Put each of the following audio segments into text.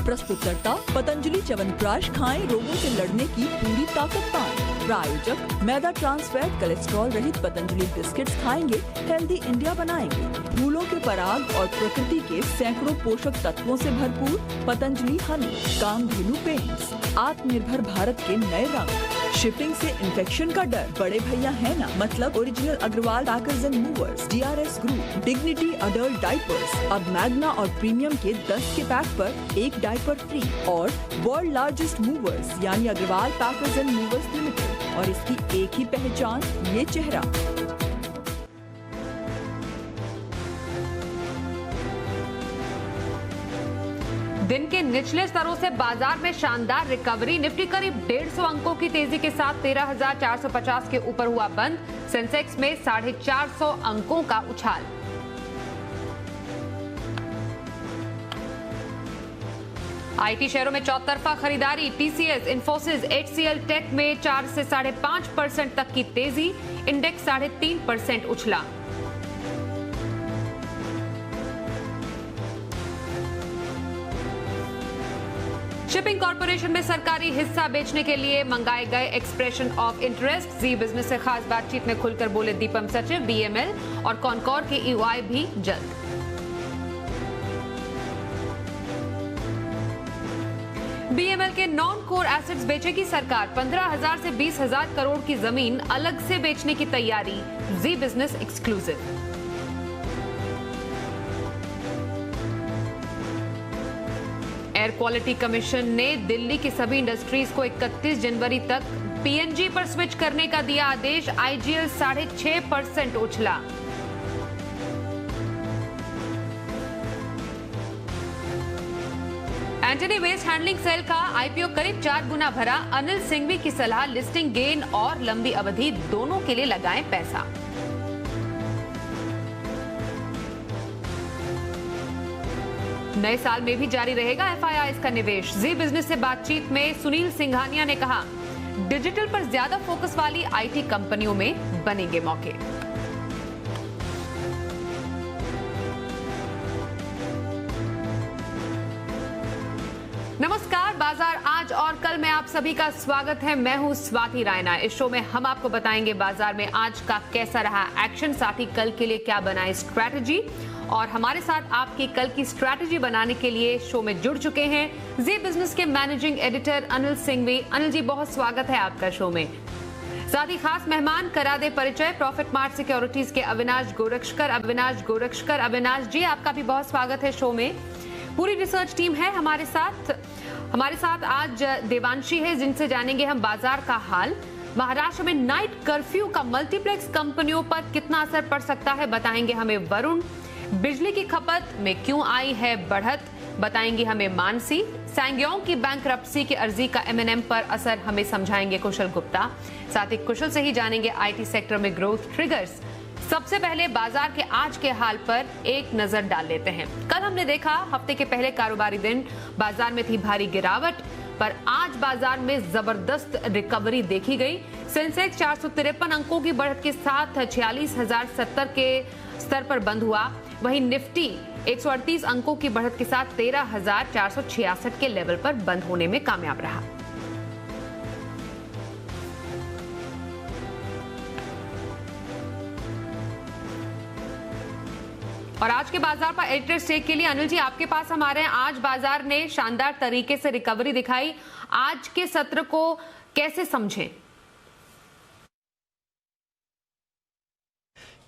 प्रस्तुतकर्ता पतंजलि च्यवनप्राश, खाएं रोगों से लड़ने की पूरी ताकत पाएं। प्रायोजक मैदा, ट्रांस फैट, कोलेस्ट्रॉल रहित पतंजलि बिस्किट्स खाएंगे, हेल्दी इंडिया बनाएंगे। फूलों के पराग और प्रकृति के सैकड़ों पोषक तत्वों से भरपूर पतंजलि हनी, कामधेनु पेंट्स, आत्मनिर्भर भारत के नए रंग। शिपिंग से इन्फेक्शन का डर, बड़े भैया है ना, मतलब original Agarwal packers and movers, DRS group, dignity adult diapers. अब मैग्ना और प्रीमियम के 10 के पैक पर एक डाइपर फ्री। और वर्ल्ड लार्जेस्ट मूवर्स यानी Agarwal packers and movers limited, और इसकी एक ही पहचान, ये चेहरा। दिन के निचले स्तरों से बाजार में शानदार रिकवरी। निफ्टी करीब 150 अंकों की तेजी के साथ 13,450 के ऊपर हुआ बंद। सेंसेक्स में 450 अंकों का उछाल। आईटी शेयरों में चौतरफा खरीदारी। TCS, इंफोसिस, HCL टेक में 4 से 5.5% तक की तेजी। इंडेक्स 3.5% उछला। शिपिंग कॉर्पोरेशन में सरकारी हिस्सा बेचने के लिए मंगाए गए expression of interest. Zee Business से खास बातचीत में खुलकर बोले दीपम सचिव। BML और कॉनकॉर के EY भी जल्द। BML के नॉन कोर एसेट्स बेचेगी सरकार। 15,000 से 20,000 करोड़ की जमीन अलग से बेचने की तैयारी। Zee business exclusive. Air quality commission ने दिल्ली की सभी इंडस्ट्रीज को 31 जनवरी तक PNG पर स्विच करने का दिया आदेश। IGL 6.5% उछला। एंटनी वेस्ट हैंडलिंग सेल का IPO करीब 4 गुना भरा। अनिल सिंघवी की सलाह, लिस्टिंग गेन और लंबी अवधि दोनों के लिए लगाएं पैसा। नए साल में भी जारी रहेगा FIIs का निवेश। जी बिजनेस से बातचीत में सुनील सिंघानिया ने कहा, डिजिटल पर ज्यादा फोकस वाली IT कंपनियों में बनेंगे मौके। नमस्कार, बाजार आज और कल में आप सभी का स्वागत है। मैं हूं स्वाति रायना। इस शो में हम आपको बताएंगे बाजार में आज का कैसा रहा एक्शन, साथ ही कल के लिए क्या बनाए स्ट्रैटेजी। और हमारे साथ आपकी कल की स्ट्रैटेजी बनाने के लिए शो में जुड़ चुके हैं जी बिजनेस के मैनेजिंग एडिटर अनिल सिंघवी। अनिल जी, बहुत स्वागत है आपका शो में। साथ ही खास मेहमान, करा दे परिचय, प्रॉफिट मार्ट सिक्योरिटीज के अविनाश गोरक्षकर। अविनाश जी, आपका भी बहुत स्वागत है शो में। पूरी रिसर्च टीम है हमारे साथ आज देवांशी है, जिनसे जानेंगे हम बाजार का हाल। महाराष्ट्र में नाइट कर्फ्यू का मल्टीप्लेक्स कंपनियों पर कितना असर पड़ सकता है, बताएंगे हमें वरुण। बिजली की खपत में क्यों आई है बढ़त, बताएंगे हमें मानसी। सैंगयोंग की बैंकरप्सी की अर्जी का M&M पर असर हमें समझाएंगे कुशल गुप्ता। साथ ही कुशल से ही जानेंगे IT सेक्टर में ग्रोथ ट्रिगर्स। सबसे पहले बाजार के आज के हाल पर एक नजर डाल लेते हैं। कल हमने देखा हफ्ते के पहले कारोबारी दिन बाजार में थी भारी गिरावट, पर आज बाजार में जबरदस्त रिकवरी देखी गई। सेंसेक्स 453 अंकों की बढ़त के साथ 46,070 के स्तर पर बंद हुआ। वहीं निफ्टी 138 अंकों की बढ़त के साथ 13,466 के लेवल पर बंद होने में कामयाब रहा। और आज के बाजार पर एडिटर स्टेक के लिए अनिल जी आपके पास हम आ रहे हैं। आज बाजार ने शानदार तरीके से रिकवरी दिखाई, आज के सत्र को कैसे समझें?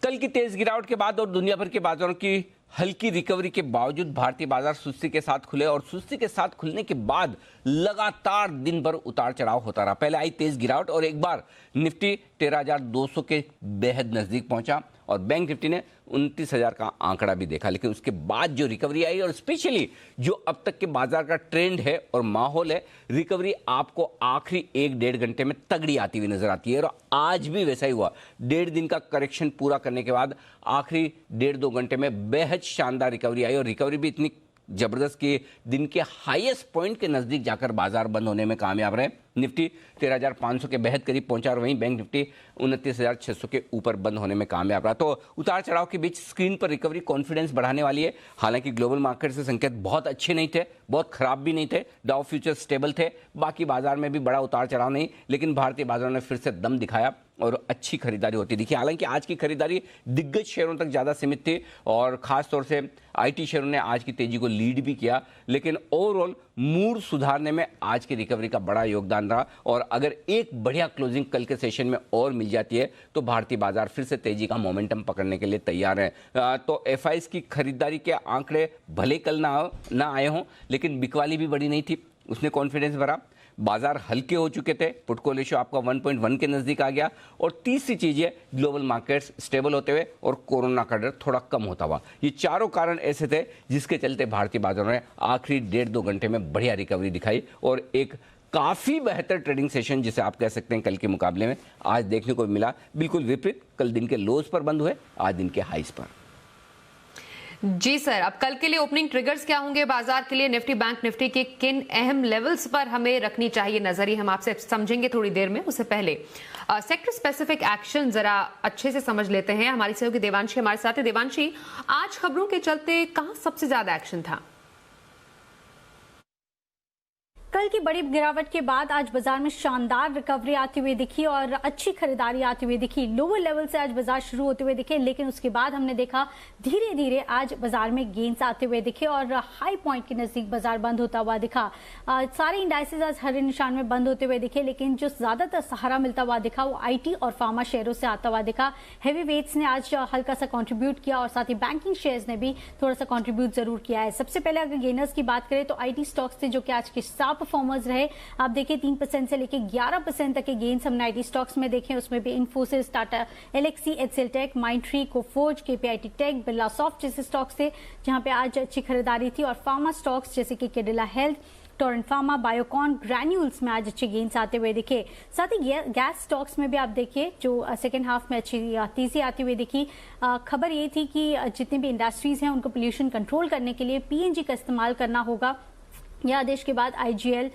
कल की तेज गिरावट के बाद और दुनिया भर के बाजारों की हल्की रिकवरी के बावजूद भारतीय बाजार सुस्ती के साथ खुले, और सुस्ती के साथ खुलने के बाद लगातार दिन भर उतार चढ़ाव होता रहा। पहले आई तेज गिरावट और एक बार निफ्टी 13,200 के बेहद नजदीक पहुंचा और बैंक निफ्टी ने 29,000 का आंकड़ा भी देखा, लेकिन उसके बाद जो रिकवरी आई और स्पेशली जो अब तक के बाजार का ट्रेंड है और माहौल है, रिकवरी आपको आखिरी 1-1.5 घंटे में तगड़ी आती हुई नजर आती है। और आज भी वैसा ही हुआ। 1.5 दिन का करेक्शन पूरा करने के बाद आखिरी 1.5-2 घंटे में बेहद शानदार रिकवरी आई, और रिकवरी भी इतनी जबरदस्त कि दिन के हाईएस्ट पॉइंट के नजदीक जाकर बाजार बंद होने में कामयाब रहे। निफ्टी 13,500 के बेहद करीब पहुंचा और वहीं बैंक निफ्टी 29,600 के ऊपर बंद होने में कामयाब रहा। तो उतार चढ़ाव के बीच स्क्रीन पर रिकवरी कॉन्फिडेंस बढ़ाने वाली है। हालांकि ग्लोबल मार्केट से संकेत बहुत अच्छे नहीं थे, बहुत खराब भी नहीं थे। डाउ फ्यूचर्स स्टेबल थे, बाकी बाजार में भी बड़ा उतार चढ़ाव नहीं, लेकिन भारतीय बाजारों ने फिर से दम दिखाया और अच्छी खरीदारी होती दिखी। हालांकि आज की खरीदारी दिग्गज शेयरों तक ज्यादा सीमित थी और खास तौर से आईटी शेयरों ने आज की तेजी को लीड भी किया, लेकिन ओवरऑल मूड सुधारने में आज की रिकवरी का बड़ा योगदान रहा। और अगर एक बढ़िया क्लोजिंग कल के सेशन में और मिल जाती है तो भारतीय बाजार फिर से तेजी का मोमेंटम पकड़ने के लिए तैयार है। तो एफआईज की खरीदारी के आंकड़े भले कल ना आए हों, लेकिन बिकवाली भी बड़ी नहीं थी, उसने कॉन्फिडेंस भरा। बाजार हल्के हो चुके थे, पुट कॉल रेशियो आपका 1.1 के नजदीक आ गया। और तीसरी चीज है ग्लोबल मार्केट्स स्टेबल होते हुए और कोरोना का डर थोड़ा कम होता हुआ। ये चारों कारण ऐसे थे जिसके चलते भारतीय बाजारों ने आखिरी 1.5-2 घंटे में बढ़िया रिकवरी दिखाई और एक काफी बेहतर ट्रेडिंग सेशन, जिसे आप कह सकते हैं कल के मुकाबले में, आज देखने को मिला। बिल्कुल विपरीत, कल दिन के लोज पर बंद हुए, आज दिन के हाईज पर। जी सर, अब कल के लिए ओपनिंग ट्रिगर्स क्या होंगे बाजार के लिए? निफ्टी बैंक निफ्टी के किन अहम लेवल्स पर हमें रखनी चाहिए नजर, हम आपसे समझेंगे थोड़ी देर में। उससे पहले सेक्टर स्पेसिफिक एक्शन जरा अच्छे से समझ लेते हैं। हमारी सहयोगी देवांशी हमारे साथ है। देवांशी, आज खबरों के चलते कहां सबसे ज्यादा एक्शन था? कल की बड़ी गिरावट के बाद आज बाजार में शानदार रिकवरी आती हुई दिखी और अच्छी खरीदारी आती हुई दिखी। लोअर लेवल से आज बाजार शुरू होते हुए दिखे, लेकिन उसके बाद हमने देखा धीरे धीरे आज बाजार में गेन्स आते हुए दिखे और हाई पॉइंट के नजदीक बाजार बंद होता हुआ दिखा। सारे इंडाइसेस आज हरे निशान में बंद होते हुए दिखे, लेकिन जो ज्यादातर सहारा मिलता हुआ दिखा वो आईटी और फार्मा शेयरों से आता हुआ दिखा। हैवी वेट्स ने आज हल्का सा कॉन्ट्रीब्यूट किया और साथ ही बैंकिंग शेयर्स ने भी थोड़ा सा कॉन्ट्रीब्यूट जरूर किया है। सबसे पहले अगर गेनर्स की बात करें तो आईटी स्टॉक्स थे जो कि आज के स्टार परफॉर्मर्स रहे। आप देखिए 3% से लेकर 11% तक के गेन्स हमने आईटी स्टॉक्स में देखे। उसमें भी Infosys, Tata Elxsi, HCL Tech, Mindtree, Coforge, KPIT Tech, Birlasoft जैसे स्टॉक्स थे जहां पे आज अच्छी खरीदारी थी। और फार्मा स्टॉक्स जैसे कि Cadila health, Torrent pharma, Biocon, granules में आज अच्छे गेन्स आते हुए दिखे। साथ ही गैस स्टॉक्स में भी आप देखिए जो सेकेंड हाफ में अच्छी तेजी आती हुई दिखी। खबर ये थी कि जितने भी इंडस्ट्रीज हैं उनको पोल्यूशन कंट्रोल करने के लिए पीएनजी का इस्तेमाल करना होगा। यह आदेश के बाद आईजीएल,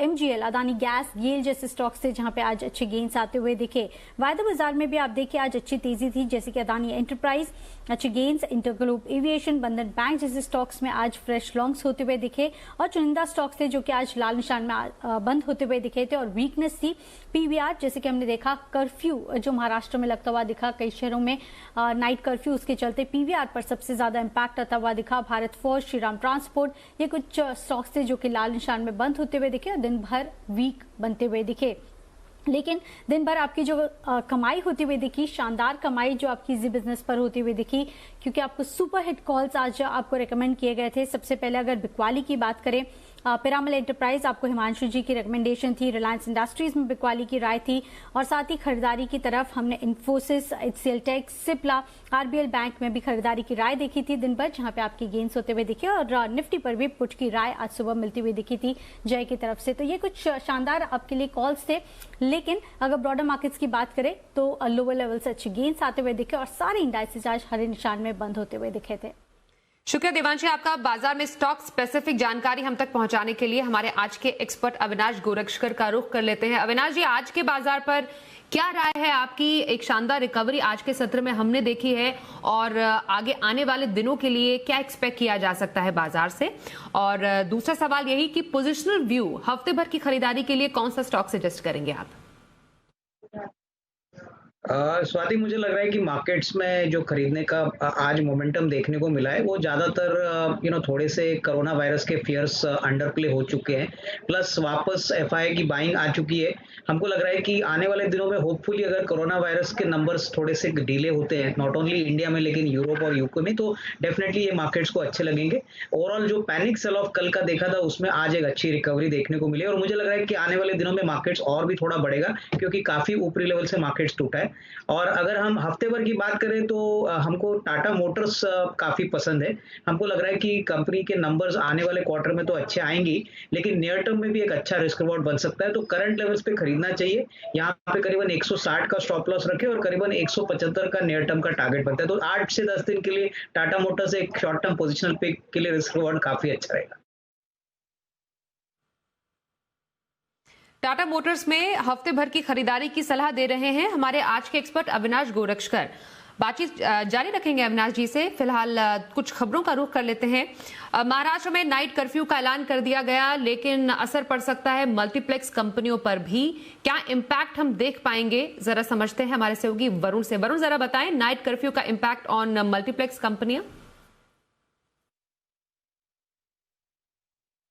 एमजीएल, अदानी गैस, गेल जैसे स्टॉक्स थे जहां पे आज अच्छे गेन्स आते हुए दिखे। वायदा बाजार में भी आप देखिए आज अच्छी तेजी थी, जैसे कि अदानी एंटरप्राइज अच्छे गेन्स, इंटरग्लोब एविएशन, बंधन बैंक जैसे स्टॉक्स में आज फ्रेश लॉन्ग्स होते हुए दिखे। और चुनिंदा स्टॉक्स थे जो कि आज लाल निशान में बंद होते हुए दिखे थे। और वीकनेस थी पीवीआर, जैसे कि हमने देखा कर्फ्यू जो महाराष्ट्र में लगता हुआ दिखा, कई शहरों में नाइट कर्फ्यू, उसके चलते पीवीआर पर सबसे ज्यादा इंपैक्ट आता हुआ दिखा। भारत फोर्स, श्रीराम ट्रांसपोर्ट, ये कुछ स्टॉक्स थे जो कि लाल निशान में बंद होते हुए दिखे और दिन भर वीक बनते हुए दिखे। लेकिन दिन भर आपकी जो कमाई होती हुई दिखी, शानदार कमाई जो आपकी इजी बिजनेस पर होती हुई दिखी, क्योंकि आपको सुपर हिट कॉल्स आज आपको रेकमेंड किए गए थे। सबसे पहले अगर बिकवाली की बात करें, पिरामल एंटरप्राइज आपको हिमांशु जी की रिकमेंडेशन थी, रिलायंस इंडस्ट्रीज में बिकवाली की राय थी। और साथ ही खरीदारी की तरफ हमने इन्फोसिस, एचसीएल टेक, सिप्ला, आरबीएल बैंक में भी खरीदारी की राय देखी थी दिन भर, जहां पे आपके गेन्स होते हुए दिखे। और निफ्टी पर भी पुट की राय आज सुबह मिलती हुई दिखी थी जय की तरफ से। तो ये कुछ शानदार आपके लिए कॉल्स थे। लेकिन अगर ब्रॉडर मार्केट्स की बात करें तो लोअर लेवल से अच्छे गेन्स आते हुए दिखे और सारे इंडाइसेस आज हरे निशान में बंद होते हुए दिखे थे। शुक्रिया देवांशी आपका बाजार में स्टॉक स्पेसिफिक जानकारी हम तक पहुंचाने के लिए। हमारे आज के एक्सपर्ट अविनाश गोरक्षकर का रुख कर लेते हैं। अविनाश जी, आज के बाजार पर क्या राय है आपकी? एक शानदार रिकवरी आज के सत्र में हमने देखी है और आगे आने वाले दिनों के लिए क्या एक्सपेक्ट किया जा सकता है बाजार से? और दूसरा सवाल यही कि पोजिशनल व्यू हफ्ते भर की खरीदारी के लिए कौन सा स्टॉक सजेस्ट करेंगे आप? स्वाति, मुझे लग रहा है कि मार्केट्स में जो खरीदने का आज मोमेंटम देखने को मिला है वो ज्यादातर थोड़े से कोरोना वायरस के फियर्स अंडर प्ले हो चुके हैं, प्लस वापस एफआई की बाइंग आ चुकी है। हमको लग रहा है कि आने वाले दिनों में होपफुली अगर कोरोना वायरस के नंबर्स थोड़े से डिले होते हैं, नॉट ओनली इंडिया में लेकिन यूरोप और यूके में, तो डेफिनेटली ये मार्केट्स को अच्छे लगेंगे। ओवरऑल जो पैनिक सेल ऑफ कल का देखा था उसमें आज एक अच्छी रिकवरी देखने को मिली और मुझे लग रहा है कि आने वाले दिनों में मार्केट्स और भी थोड़ा बढ़ेगा क्योंकि काफी ऊपरी लेवल से मार्केट्स टूटा है। और अगर हम हफ्ते भर की बात करें तो हमको टाटा मोटर्स काफी पसंद है। हमको लग रहा है कि कंपनी के नंबर्स आने वाले क्वार्टर में तो अच्छे आएंगी, लेकिन नियर टर्म में भी एक अच्छा रिस्क रिवॉर्ड बन सकता है। तो करंट लेवल्स पे खरीदना चाहिए। यहाँ पे करीबन 160 का स्टॉप लॉस रखे और करीबन 175 का नियर टर्म का टारगेट बनता है। तो 8 से 10 दिन के लिए टाटा मोटर्स एक शॉर्ट टर्म पोजिशनल पे के लिए रिस्क रिवॉर्ड काफी अच्छा रहेगा। टाटा मोटर्स में हफ्ते भर की खरीदारी की सलाह दे रहे हैं हमारे आज के एक्सपर्ट अविनाश गोरक्षकर। बातचीत जारी रखेंगे अविनाश जी से। फिलहाल कुछ खबरों का रुख कर लेते हैं। महाराष्ट्र में नाइट कर्फ्यू का ऐलान कर दिया गया, लेकिन असर पड़ सकता है मल्टीप्लेक्स कंपनियों पर भी। क्या इम्पैक्ट हम देख पाएंगे, जरा समझते हैं हमारे सहयोगी वरुण से। वरुण, जरा बताएं नाइट कर्फ्यू का इम्पैक्ट ऑन मल्टीप्लेक्स कंपनियां।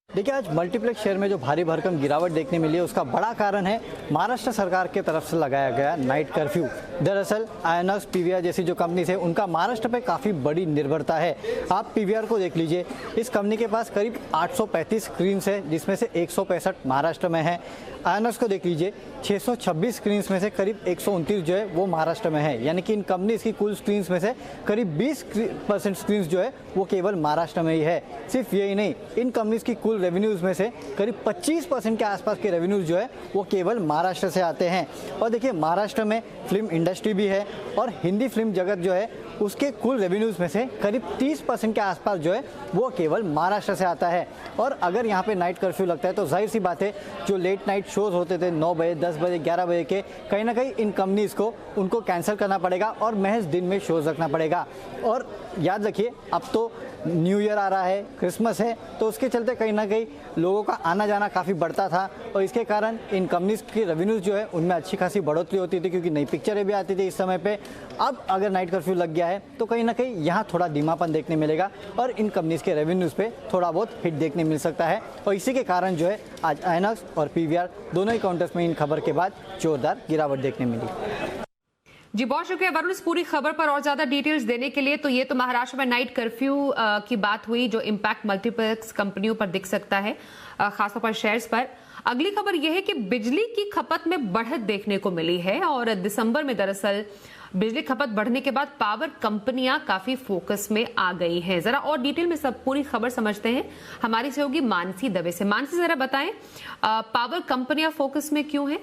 देखिए, आज मल्टीप्लेक्स शेयर में जो भारी भरकम गिरावट देखने मिली है उसका बड़ा कारण है महाराष्ट्र सरकार की तरफ से लगाया गया नाइट कर्फ्यू। दरअसल आयनॉक्स, पीवीआर जैसी जो कंपनी है उनका महाराष्ट्र पे काफ़ी बड़ी निर्भरता है। आप पीवीआर को देख लीजिए, इस कंपनी के पास करीब 835 स्क्रीन्स है, जिसमें से 165 महाराष्ट्र में है। आयनॉक्स को देख लीजिए, 626 स्क्रीन्स में से करीब 129 जो है वो महाराष्ट्र में है। यानी कि इन कंपनीज की कुल स्क्रीन्स में से करीब 20% स्क्रीन्स जो है वो केवल महाराष्ट्र में ही है। सिर्फ यही नहीं, इन कंपनीज की कुल रेवेन्यूज़ में से करीब 25% के आसपास के रेवेन्यूज़ जो है वो केवल महाराष्ट्र से आते हैं। और देखिए, महाराष्ट्र में फिल्म इंडस्ट्री भी है और हिंदी फिल्म जगत जो है उसके कुल रेवेन्यूज़ में से करीब 30% के आसपास जो है वो केवल महाराष्ट्र से आता है। और अगर यहाँ पे नाइट कर्फ्यू लगता है तो जाहिर सी बात है, जो लेट नाइट शोज़ होते थे 9 बजे, 10 बजे, 11 बजे के, कहीं ना कहीं इन कंपनीज़ को उनको कैंसिल करना पड़ेगा और महज दिन में शोज़ रखना पड़ेगा। और याद रखिए, अब तो न्यू ईयर आ रहा है, क्रिसमस है, तो उसके चलते कहीं ना कहीं लोगों का आना जाना काफ़ी बढ़ता था और इसके कारण इन कंपनीज की रेवेन्यूज़ जो है उनमें अच्छी खासी बढ़ोतरी होती थी, क्योंकि नई पिक्चरें भी आती थी इस समय पे। अब अगर नाइट कर्फ्यू लग गया है तो कहीं ना कहीं यहाँ थोड़ा धीमापन देखने मिलेगा और इन कंपनीज के रेवेन्यूज़ पे थोड़ा बहुत हिट देखने मिल सकता है। और इसी के कारण जो है आज आयनॉक्स और पीवीआर दोनों ही काउंटर्स में इन खबर के बाद जोरदार गिरावट देखने मिली। जी, बहुत शुक्रिया वरुण इस पूरी खबर पर और ज्यादा डिटेल्स देने के लिए। तो ये तो महाराष्ट्र में नाइट कर्फ्यू की बात हुई, जो इम्पैक्ट मल्टीप्लेक्स कंपनियों पर दिख सकता है, खासतौर पर शेयर्स पर। अगली खबर यह है कि बिजली की खपत में बढ़त देखने को मिली है और दिसंबर में दरअसल बिजली खपत बढ़ने के बाद पावर कंपनियां काफी फोकस में आ गई हैं। जरा और डिटेल में सब पूरी खबर समझते हैं हमारी सहयोगी मानसी दवे से। मानसी, जरा बताएं पावर कंपनियां फोकस में क्यों हैं?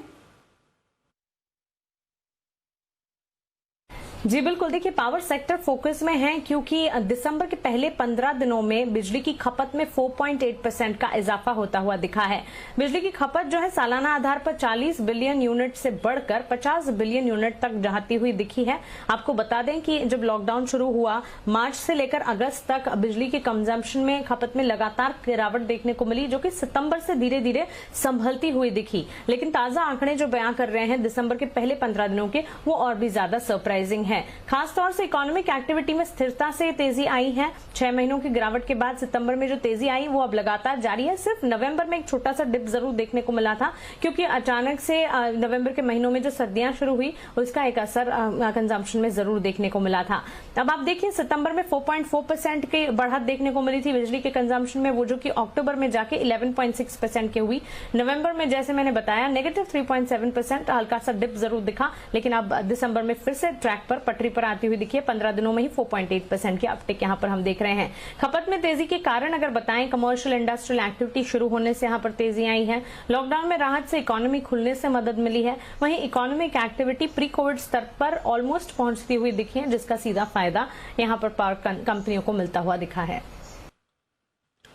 जी बिल्कुल, देखिए पावर सेक्टर फोकस में है क्योंकि दिसंबर के पहले 15 दिनों में बिजली की खपत में 4.8% का इजाफा होता हुआ दिखा है। बिजली की खपत जो है सालाना आधार पर 40 बिलियन यूनिट से बढ़कर 50 बिलियन यूनिट तक जाती हुई दिखी है। आपको बता दें कि जब लॉकडाउन शुरू हुआ मार्च से लेकर अगस्त तक बिजली के कंजम्पशन में, खपत में लगातार गिरावट देखने को मिली, जो कि सितंबर से धीरे धीरे संभलती हुई दिखी। लेकिन ताजा आंकड़े जो बयां कर रहे हैं दिसंबर के पहले 15 दिनों के, वो और भी ज्यादा सरप्राइजिंग है। खासतौर से इकोनॉमिक एक्टिविटी में स्थिरता से तेजी आई है। 6 महीनों की गिरावट के बाद सितंबर में जो तेजी आई वो अब लगातार जारी है। सिर्फ नवंबर में एक छोटा सा डिप जरूर देखने को मिला था, क्योंकि अचानक से नवंबर के महीनों में जो सर्दियां शुरू हुई उसका एक असर कंजम्पशन में जरूर देखने को मिला था। अब आप देखिए, सितंबर में 4.4% की बढ़त देखने को मिली थी बिजली के कंजम्पशन में, वो जो कि अक्टूबर में जाके 11.6% की हुई। नवंबर में जैसे मैंने बताया नेगेटिव 3.7%, हल्का सा डिप जरूर दिखा, लेकिन अब दिसंबर में फिर से ट्रैक पर, पटरी पर आती हुई दिखी है। 15 दिनों में ही 4.8% की अपटिक यहां पर हम देख रहे हैं। खपत में तेजी के कारण अगर बताएं, कमर्शियल इंडस्ट्रियल एक्टिविटी शुरू होने से यहां पर तेजी आई है। लॉकडाउन में राहत से इकोनॉमी खुलने से मदद मिली है। वहीं इकोनॉमिक एक्टिविटी प्री कोविड स्तर पर ऑलमोस्ट पहुंचती हुई दिखी है, जिसका सीधा फायदा यहां पर पावर कंपनियों को मिलता हुआ दिखा है।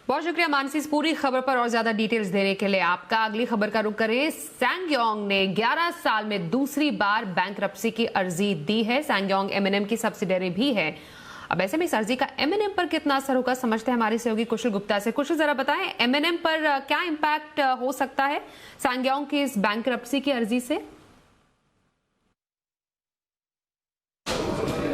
बहुत शुक्रिया मानसी इस पूरी खबर पर और ज्यादा डिटेल्स देने के लिए आपका। अगली खबर का रुख करें। सैंगयोंग ने 11 साल में दूसरी बार बैंकरप्सी की अर्जी दी है। सैंगयोंग M&M की सब्सिडियरी भी है। अब ऐसे में इस अर्जी का M&M पर कितना असर होगा, समझते हैं हमारे सहयोगी कुशल गुप्ता से। कुशल, जरा बताएं M&M पर क्या इम्पैक्ट हो सकता है सैंगयोंग की इस बैंकरप्सी की अर्जी से?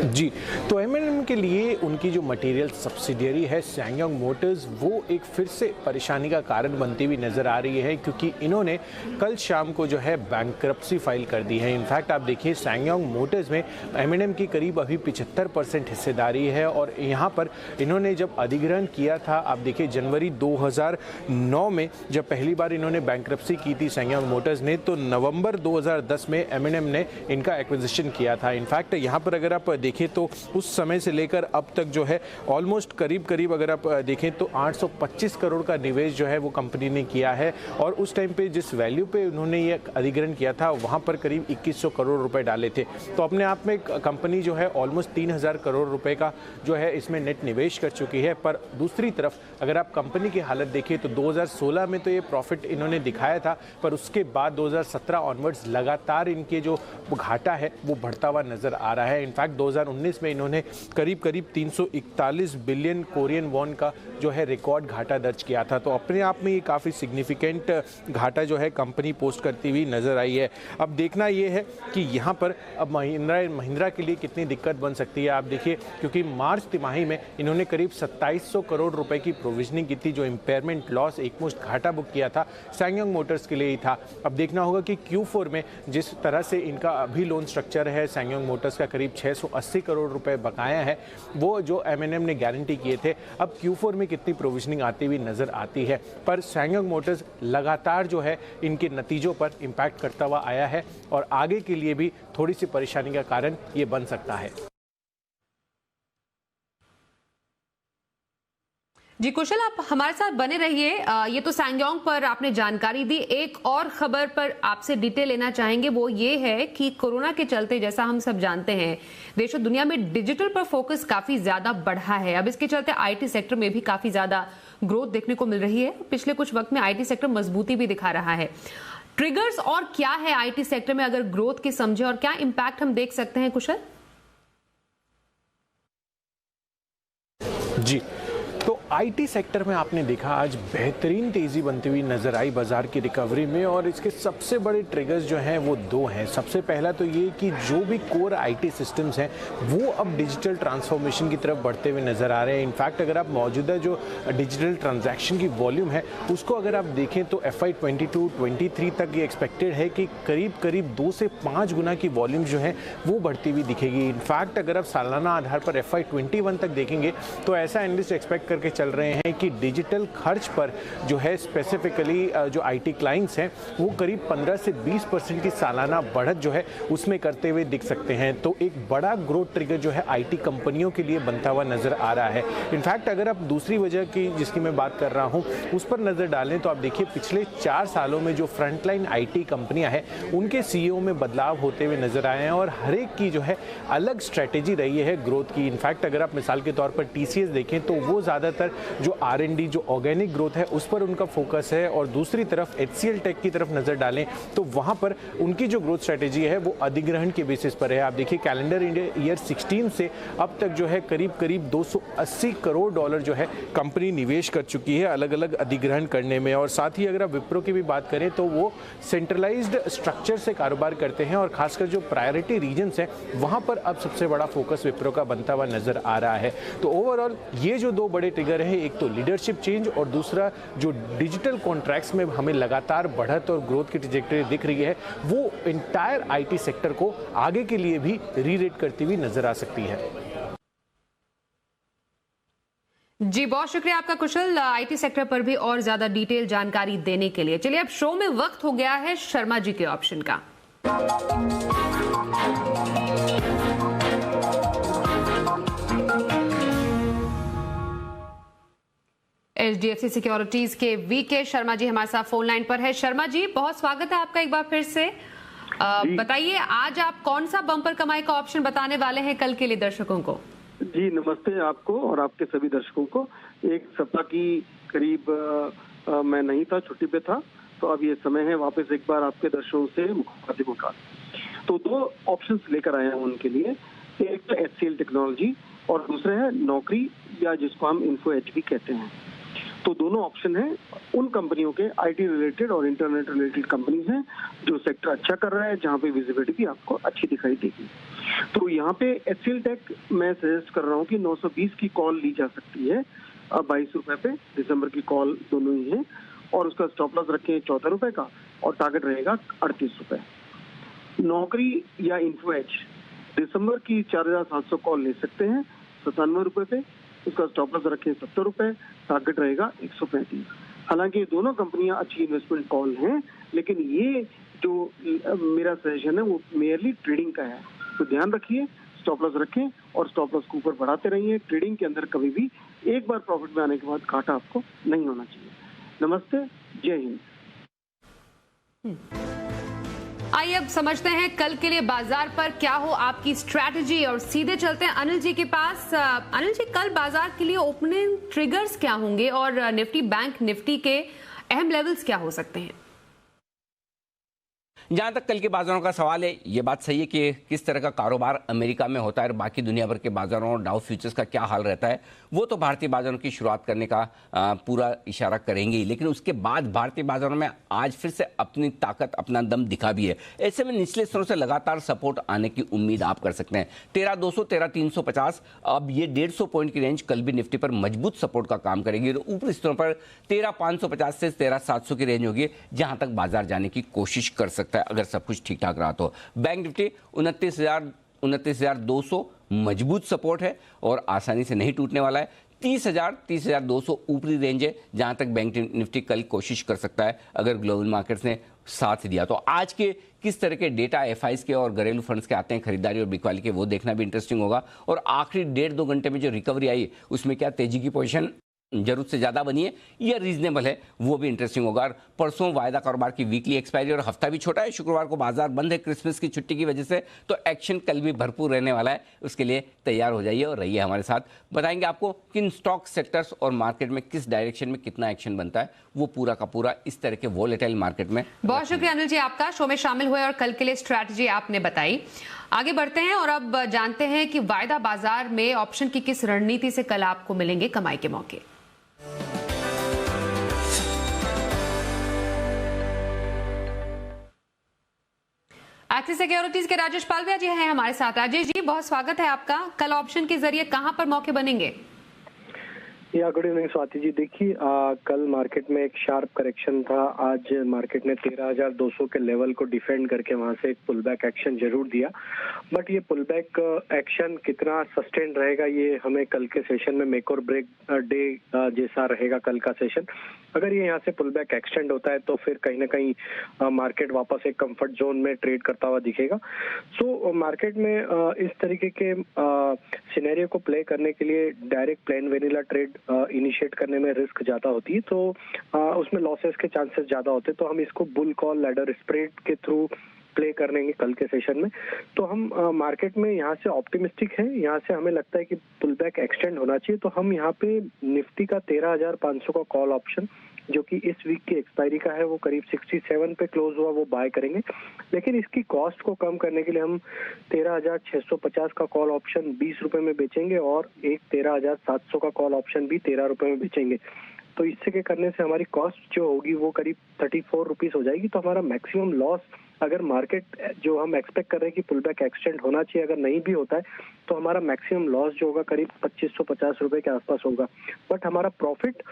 जी, तो M&M के लिए उनकी जो मटेरियल सब्सिडियरी है सैंगयोंग मोटर्स, वो एक फिर से परेशानी का कारण बनती हुई नज़र आ रही है, क्योंकि इन्होंने कल शाम को जो है बैंकरप्सी फाइल कर दी है। इनफैक्ट आप देखिए, सैंगयोंग मोटर्स में M&M की करीब अभी 75% हिस्सेदारी है और यहाँ पर इन्होंने जब अधिग्रहण किया था, आप देखिए जनवरी 2009 में जब पहली बार इन्होंने बैंकरप्सी की थी सैंगयोंग मोटर्स ने, तो नवंबर 2010 में M&M ने इनका एक्विजिशन किया था। इनफैक्ट यहाँ पर अगर आप देखें तो उस समय से लेकर अब तक जो है ऑलमोस्ट करीब अगर आप देखें तो 825 करोड़ का निवेश जो है वो कंपनी ने किया है। और उस टाइम पे जिस वैल्यू पे उन्होंने ये अधिग्रहण किया था वहाँ पर करीब 2100 करोड़ रुपए डाले थे। तो अपने आप में कंपनी जो है ऑलमोस्ट 3000 करोड़ रुपए का जो है इसमें नेट निवेश कर चुकी है। पर दूसरी तरफ अगर आप कंपनी की हालत देखिए तो 2016 में तो ये प्रॉफिट इन्होंने दिखाया था, पर उसके बाद 2017 ऑनवर्ड्स लगातार इनके जो घाटा है वो बढ़ता हुआ नजर आ रहा है। इनफैक्ट 2019 में इन्होंने करीब 341 बिलियन कोरियन वॉन का जो है रिकॉर्ड घाटा दर्ज किया था। तो अपने आप में ये काफ़ी सिग्निफिकेंट घाटा जो है कंपनी पोस्ट करती हुई नजर आई है। अब देखना ये है कि यहाँ पर अब महिंद्रा के लिए कितनी दिक्कत बन सकती है। आप देखिए, क्योंकि मार्च तिमाही में इन्होंने करीब 2700 करोड़ रुपए की प्रोविजनिंग की थी, जो इम्पेयरमेंट लॉस एकमुश्त घाटा बुक किया था सैंगयोंग मोटर्स के लिए ही था। अब देखना होगा कि Q4 में जिस तरह से इनका अभी लोन स्ट्रक्चर है, सैंगयोंग मोटर्स का करीब 680 करोड़ रुपए बकाया है, वो जो M&M ने गारंटी किए थे, अब Q4 में कितनी प्रोविजनिंग आती हुई नजर आती है। पर सैंगयोंग मोटर्स लगातार जो है इनके नतीजों पर इम्पैक्ट करता हुआ आया है और आगे के लिए भी थोड़ी सी परेशानी का कारण ये बन सकता है। जी कुशल, आप हमारे साथ बने रहिए। ये तो सैंगयोंग पर आपने जानकारी दी। एक और खबर पर आपसे डिटेल लेना चाहेंगे, वो ये है कि कोरोना के चलते, जैसा हम सब जानते हैं, देश और दुनिया में डिजिटल पर फोकस काफी ज्यादा बढ़ा है। अब इसके चलते आईटी सेक्टर में भी काफी ज्यादा ग्रोथ देखने को मिल रही है। पिछले कुछ वक्त में आईटी सेक्टर मजबूती भी दिखा रहा है। ट्रिगर्स और क्या है आईटी सेक्टर में अगर ग्रोथ की समझे, और क्या इंपैक्ट हम देख सकते हैं कुशल? जी, तो आईटी सेक्टर में आपने देखा आज बेहतरीन तेजी बनती हुई नजर आई बाजार की रिकवरी में, और इसके सबसे बड़े ट्रिगर्स जो हैं वो दो हैं। सबसे पहला तो ये कि जो भी कोर आईटी सिस्टम्स हैं वो अब डिजिटल ट्रांसफॉर्मेशन की तरफ बढ़ते हुए नजर आ रहे हैं। इनफैक्ट अगर आप मौजूदा जो डिजिटल ट्रांजैक्शन की वॉल्यूम है उसको अगर आप देखें तो FY 22-23 तक ये एक्सपेक्टेड है कि करीब 2 से 5 गुना की वॉल्यूम जो है वो बढ़ती हुई दिखेगी। इनफैक्ट अगर आप सालाना आधार पर FY 21 तक देखेंगे तो ऐसा एनालिस्ट एक्सपेक्ट करके चल रहे हैं कि डिजिटल खर्च पर जो है स्पेसिफिकली जो आईटी क्लाइंट्स हैं वो करीब 15 से 20% की सालाना बढ़त जो है उसमें करते हुए दिख सकते हैं। तो एक बड़ा ग्रोथ ट्रिगर जो है आईटी कंपनियों के लिए बनता हुआ नजर आ रहा है। इनफैक्ट अगर आप दूसरी वजह की जिसकी मैं बात कर रहा हूं उस पर नजर डालें तो आप देखिए पिछले 4 सालों में जो फ्रंटलाइन आईटी कंपनियां हैं उनके CEO में बदलाव होते हुए नजर आए हैं, और हर एक की जो है अलग स्ट्रेटेजी रही है ग्रोथ की। इनफैक्ट अगर आप मिसाल के तौर पर TCS देखें तो वो ज़्यादातर जो R&D जो ऑर्गेनिक ग्रोथ है उस पर उनका फोकस है, और दूसरी तरफ HCL टेक की तरफ नजर डालें तो वहां पर उनकी जो ग्रोथ स्ट्रेटेजी है वो अधिग्रहण के बेसिस पर है। आप देखिए कैलेंडर ईयर 16 से अब तक जो है करीब 280 करोड़ डॉलर जो है कंपनी निवेश कर चुकी है अलग अलग अधिग्रहण करने में। और साथ ही अगर आप विप्रो की भी बात करें तो वो सेंट्रलाइज्ड स्ट्रक्चर से कारोबार करते हैं, और खासकर जो प्रायोरिटी रीजन्स हैं वहां पर अब सबसे बड़ा फोकस विप्रो का बनता हुआ नजर आ रहा है। तो ओवरऑल ये जो दो बड़े ट्रिगर है, एक तो लीडरशिप चेंज और दूसरा जो डिजिटल कॉन्ट्रैक्ट्स में हमें लगातार बढ़त और ग्रोथ की ट्रैजेक्टरी दिख रही है, वो इंटायर आईटी सेक्टर को आगे के लिए भी रीरेट करती हुई नजर आ सकती है। जी बहुत शुक्रिया आपका कुशल, आईटी सेक्टर पर भी और ज्यादा डिटेल जानकारी देने के लिए। चलिए अब शो में वक्त हो गया है शर्मा जी के ऑप्शन का। HDFC सिक्योरिटीज के VK शर्मा जी हमारे साथ फोन लाइन पर है। शर्मा जी बहुत स्वागत है आपका एक बार फिर से। बताइए आज आप कौन सा बम्पर कमाई का ऑप्शन बताने वाले हैं कल के लिए दर्शकों को? जी नमस्ते आपको और आपके सभी दर्शकों को। एक सप्ताह की करीब मैं नहीं था, छुट्टी पे था, तो अब ये समय है वापस एक बार आपके दर्शकों से मुखातिब का। तो 2 ऑप्शंस लेकर आए हैं उनके लिए। एक तो HCL टेक्नोलॉजी और दूसरा है नौकरी, या जिसको हम इन्फो एज भी कहते हैं। तो दोनों ऑप्शन हैं उन कंपनियों के, आईटी रिलेटेड और इंटरनेट रिलेटेड कंपनीज हैं जो सेक्टर अच्छा कर रहा है, जहां पे विजिबिलिटी भी आपको अच्छी दिखाई देगी। तो यहाँ पे HCL टेक मैं सजेस्ट कर रहा हूँ कि 920 की कॉल ली जा सकती है। अब 22 रुपए पे दिसंबर की कॉल दोनों ही है, और उसका स्टॉप लॉस रखें 14 रुपए का और टारगेट रहेगा 38 रुपए। नौकरी या इन्फो एज दिसंबर की 4700 कॉल ले सकते हैं 97 रुपए पे, उसका स्टॉप लॉस रखें 70 रुपए, टारगेट रहेगा 135। हालांकि दोनों कंपनियां अच्छी इन्वेस्टमेंट कॉल हैं, लेकिन ये जो मेरा सजेशन है वो मेयरली ट्रेडिंग का है, तो ध्यान रखिए स्टॉप लॉस रखें और स्टॉप लॉस को ऊपर बढ़ाते रहिए। ट्रेडिंग के अंदर कभी भी एक बार प्रॉफिट में आने के बाद घाटा आपको नहीं होना चाहिए। नमस्ते, जय हिंद। आइए अब समझते हैं कल के लिए बाजार पर क्या हो आपकी स्ट्रैटेजी, और सीधे चलते हैं अनिल जी के पास। अनिल जी, कल बाजार के लिए ओपनिंग ट्रिगर्स क्या होंगे और निफ्टी बैंक निफ्टी के अहम लेवल्स क्या हो सकते हैं? जहां तक कल के बाजारों का सवाल है, ये बात सही है कि किस तरह का कारोबार अमेरिका में होता है और बाकी दुनिया भर के बाजारों और डाउ फ्यूचर्स का क्या हाल रहता है, वो तो भारतीय बाजारों की शुरुआत करने का पूरा इशारा करेंगे ही। लेकिन उसके बाद भारतीय बाजारों में आज फिर से अपनी ताकत, अपना दम दिखा भी है। ऐसे में निचले स्तरों से लगातार सपोर्ट आने की उम्मीद आप कर सकते हैं। 13,200, 13,350, अब ये 150 पॉइंट की रेंज कल भी निफ्टी पर मजबूत सपोर्ट का काम करेगी। और ऊपरी स्तरों पर 13,550 से 13,700 की रेंज होगी, जहां तक बाजार जाने की कोशिश कर सकता है अगर सब कुछ ठीक ठाक रहा तो। बैंक निफ्टी 29,200 मजबूत सपोर्ट है और आसानी से नहीं टूटने वाला है। 30,200 ऊपरी रेंज है, जहां तक बैंक निफ्टी कल कोशिश कर सकता है अगर ग्लोबल मार्केट्स ने साथ दिया तो। आज के किस तरह के डेटा एफआईज के और घरेलू फंड्स के आते हैं खरीदारी और बिकवाली के, वो देखना भी इंटरेस्टिंग होगा। और आखिरी 1.5-2 घंटे में जो रिकवरी आई, उसमें क्या तेजी की पोजीशन जरूरत से ज्यादा बनी है या रीजनेबल है, वो भी इंटरेस्टिंग होगा। और परसों वायदा कारोबार की वीकली एक्सपायरी और हफ्ता भी छोटा है, शुक्रवार को बाजार बंद है क्रिसमस की छुट्टी की वजह से, तो एक्शन कल भी भरपूर रहने वाला है। उसके लिए तैयार हो जाइए और रहिए हमारे साथ। बताएंगे आपको किन स्टॉक सेक्टर्स और मार्केट में किस डायरेक्शन में कितना एक्शन बनता है, वो पूरा का पूरा इस तरह के वोलेटाइल मार्केट में। बहुत शुक्रिया अनिल जी आपका, शो में शामिल हुए और कल के लिए स्ट्रैटेजी आपने बताई। आगे बढ़ते हैं और अब जानते हैं कि वायदा बाजार में ऑप्शन की किस रणनीति से कल आपको मिलेंगे कमाई के मौके। एक्सिस सिक्योरिटीज के राजेश पालविया जी हैं हमारे साथ। राजेश जी, बहुत स्वागत है आपका। कल ऑप्शन के जरिए कहां पर मौके बनेंगे? या गुड इवनिंग स्वाति जी। देखिए, कल मार्केट में एक शार्प करेक्शन था। आज मार्केट ने 13,200 के लेवल को डिफेंड करके वहां से एक पुल बैक एक्शन जरूर दिया, बट ये पुल बैक एक्शन कितना सस्टेन रहेगा, ये हमें कल के सेशन में मेक और ब्रेक डे जैसा रहेगा कल का सेशन। अगर ये यहाँ से पुल बैक एक्सटेंड होता है तो फिर कहीं ना कहीं मार्केट वापस एक कंफर्ट जोन में ट्रेड करता हुआ दिखेगा। सो मार्केट में इस तरीके के सिनेरियो को प्ले करने के लिए direct plain vanilla trade initiate करने में रिस्क ज्यादा होती है, तो उसमें लॉसेस के चांसेस ज्यादा होते हैं। तो हम इसको बुल कॉल लैडर स्प्रेड के थ्रू प्ले करेंगे कल के सेशन में। तो हम मार्केट में यहाँ से ऑप्टिमिस्टिक है, यहाँ से हमें लगता है कि पुल बैक एक्सटेंड होना चाहिए। तो हम यहाँ पे निफ्टी का 13,500 का कॉल ऑप्शन, जो कि इस वीक की एक्सपायरी का है, वो करीब 67 पे क्लोज हुआ, वो बाय करेंगे। लेकिन इसकी कॉस्ट को कम करने के लिए हम 13,650 का कॉल ऑप्शन 20 रुपए में बेचेंगे और एक 13,700 का कॉल ऑप्शन भी 13 रुपए में बेचेंगे। तो इससे के करने से हमारी कॉस्ट जो होगी वो करीब 34 रुपीज हो जाएगी। तो हमारा मैक्सिमम लॉस, अगर मार्केट जो हम एक्सपेक्ट कर रहे हैं कि पुल बैक एक्सटेंड होना चाहिए, अगर नहीं भी होता है तो हमारा मैक्सिमम लॉस जो होगा करीब 2550 रुपए के आसपास होगा। बट हमारा प्रॉफिट,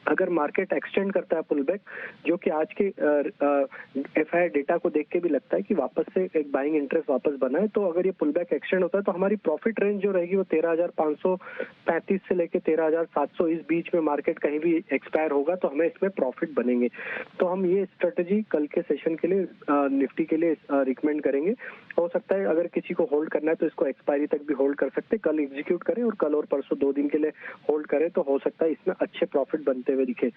अगर मार्केट एक्सटेंड करता है पुल बैक, जो कि आज के एफआईआई डेटा को देख के भी लगता है कि वापस से एक बाइंग इंटरेस्ट वापस बना है, तो अगर ये पुल बैक एक्सटेंड होता है तो हमारी प्रॉफिट रेंज जो रहेगी वो 13,535 से लेके 13,700 इस बीच में मार्केट कहीं भी एक्सपायर होगा तो हमें इसमें प्रॉफिट बनेंगे। तो हम ये स्ट्रेटेजी कल के सेशन के लिए निफ्टी के लिए रिकमेंड करेंगे। हो सकता है अगर किसी को होल्ड करना है तो इसको एक्सपायरी तक भी होल्ड कर सकते, कल एग्जीक्यूट करें और कल और परसों 2 दिन के लिए होल्ड करें, तो हो सकता है इसमें अच्छे प्रॉफिट बनते हुए दिखे।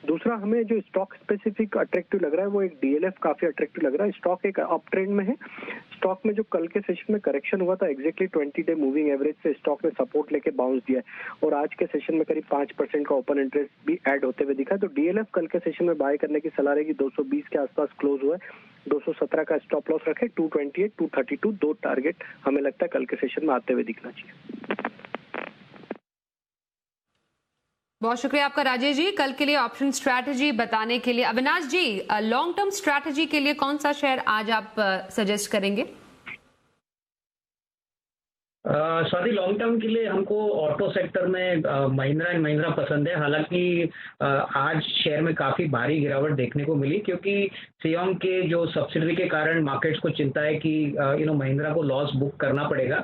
दूसरा, हमें जो स्टॉक स्पेसिफिक अट्रैक्टिव लग रहा है वो एक डीएलएफ काफी अट्रैक्टिव लग रहा है। स्टॉक एक अप ट्रेंड में है। स्टॉक में जो कल के सेशन में करेक्शन हुआ था, एग्जैक्टली 20 डे मूविंग एवरेज से स्टॉक ने सपोर्ट लेके बाउंस दिया है और आज के सेशन में करीब 5% का ओपन इंटरेस्ट भी ऐड होते हुए दिखा है। तो डीएलएफ कल के सेशन में बाय करने की सलाह रहेगी। 220 के आसपास क्लोज हुआ है, 217 का स्टॉप लॉस रखे, 228, 232 दो टारगेट हमें लगता है कल के सेशन में आते हुए दिखना चाहिए। बहुत शुक्रिया आपका राजेश जी, कल के लिए ऑप्शन स्ट्रैटेजी बताने के लिए। अविनाश जी, लॉन्ग टर्म स्ट्रैटेजी के लिए कौन सा शेयर आज आप सजेस्ट करेंगे? स्वाति, लॉन्ग टर्म के लिए हमको ऑटो सेक्टर में महिंद्रा एंड महिंद्रा पसंद है। हालांकि आज शेयर में काफी भारी गिरावट देखने को मिली क्योंकि सियोंग के जो सब्सिडरी के कारण मार्केट्स को चिंता है कि महिंद्रा को लॉस बुक करना पड़ेगा।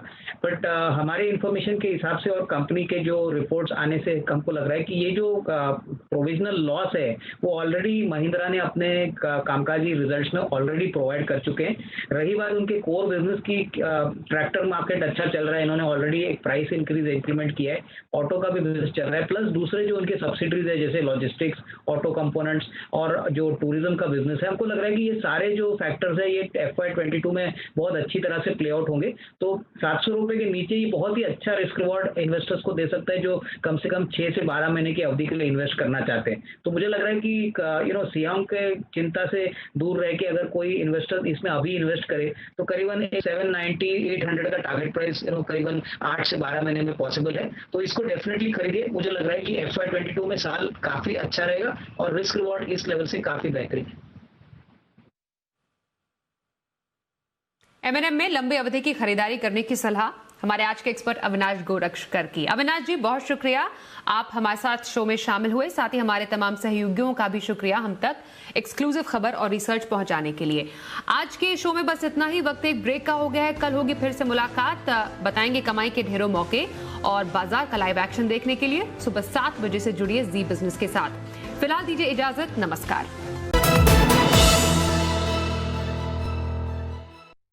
बट हमारे इंफॉर्मेशन के हिसाब से और कंपनी के जो रिपोर्ट्स आने से हमको लग रहा है कि ये जो प्रोविजनल लॉस है वो ऑलरेडी महिंद्रा ने अपने कामकाजी रिजल्ट्स में ऑलरेडी प्रोवाइड कर चुके हैं। रही बात उनके कोर बिजनेस की, ट्रैक्टर मार्केट अच्छा चल रहा है, इन्होंने ऑलरेडी एक प्राइस इंक्रीज इंप्लीमेंट किया है, ऑटो का भी बिजनेस चल रहा है, प्लस दूसरे जो उनके सब्सिडरीज है जैसे लॉजिस्टिक्स, ऑटो कंपोनेंट्स और जो टूरिज्म का बिजनेस है, हमको लग रहा है कि ये सारे जो फैक्टर्स है ये FY22 में बहुत अच्छी तरह से प्ले आउट होंगे। तो 700 रुपए के नीचे ये बहुत ही अच्छा रिस्क रिवॉर्ड इन्वेस्टर्स को दे सकता है जो कम से कम 6 से 12 महीने की अवधि के लिए इन्वेस्ट करना चाहते हैं। तो मुझे लग रहा है कि सियोंग के चिंता से दूर रह के अगर कोई इन्वेस्टर इसमें अभी इन्वेस्ट करे तो करीबन 790-800 का टारगेट प्राइस करीबन 8 से 12 महीने में पॉसिबल है। तो इसको डेफिनेटली खरीदिए। मुझे लग रहा है कि FY22 में साल काफी अच्छा रहेगा और रिस्क रिवॉर्ड इस लेवल से काफी बेहतरीन है। M&M में लंबी अवधि की खरीदारी करने की सलाह हमारे आज के एक्सपर्ट अविनाश गोरक्षकर की। अविनाश जी, बहुत शुक्रिया, आप हमारे साथ शो में शामिल हुए। साथ ही हमारे तमाम सहयोगियों का भी शुक्रिया हम तक एक्सक्लूसिव खबर और रिसर्च पहुंचाने के लिए। आज के शो में बस इतना ही, वक्त एक ब्रेक का हो गया है। कल होगी फिर से मुलाकात, बताएंगे कमाई के ढेरों मौके और बाजार का लाइव एक्शन देखने के लिए सुबह 7 बजे से जुड़िए जी बिजनेस के साथ। फिलहाल दीजिए इजाजत, नमस्कार।